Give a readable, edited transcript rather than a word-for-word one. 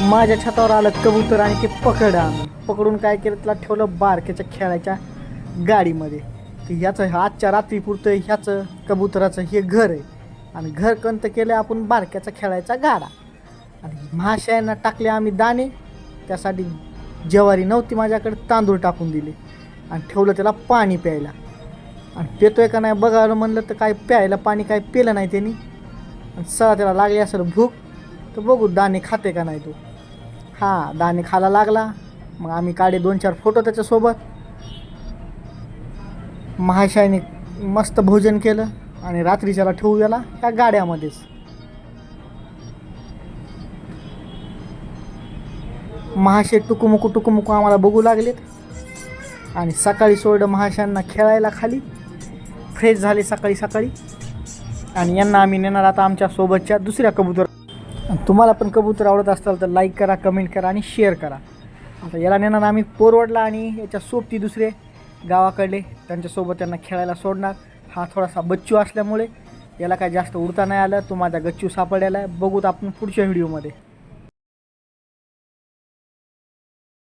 माझ्या छतावर आलं कबूतर आणि ते पकडून काय केलं, त्याला ठेवलं बारक्याच्या खेळायच्या गाडीमध्ये. तर ह्याचं आजच्या रात्रीपुरतं ह्याचं कबुतराचं हे घर आहे आणि घर कंत केलं आपण बारक्याचा खेळायचा गाडा. आणि महाशयांना टाकले आम्ही दाणे, त्यासाठी ज्वारी नव्हती माझ्याकडे, तांदूळ टाकून दिले आणि ठेवलं त्याला पाणी प्यायला. आणि पितोय का नाही बघायला म्हणलं तर काय प्यायला पाणी काय पिलं नाही त्यांनी. आणि सगळं त्याला लागली असेल भूक, तर बघू दाणे खाते का नाही तो. हां, दाणे खायला लागला. मग आम्ही काढे 2-4 फोटो त्याच्यासोबत. महाशयाने मस्त भोजन केलं आणि रात्रीच्याला ठेवू याला ह्या गाड्यामध्येच. महाशय टुकुमुकू आम्हाला बघू लागलेत. आणि सकाळी सोडलं महाशयांना खेळायला खाली. फ्रेश झाले सकाळी. आणि यांना आम्ही नेणार आता आमच्या सोबतच्या दुसऱ्या कबूतर. तुम्हाला पण कबूतर आवडत असताल तर लाईक करा, कमेंट करा आणि शेअर करा. आता याला नेणार आम्ही पोरवडला आणि याच्या सोबती दुसरे गावाकडले, त्यांच्यासोबत त्यांना खेळायला सोडणार. हा थोडासा बच्चू असल्यामुळे याला काय जास्त उडता नाही आलं. तो माझा गच्चू सापडलेला आहे. बघूत आपण पुढच्या व्हिडिओमध्ये.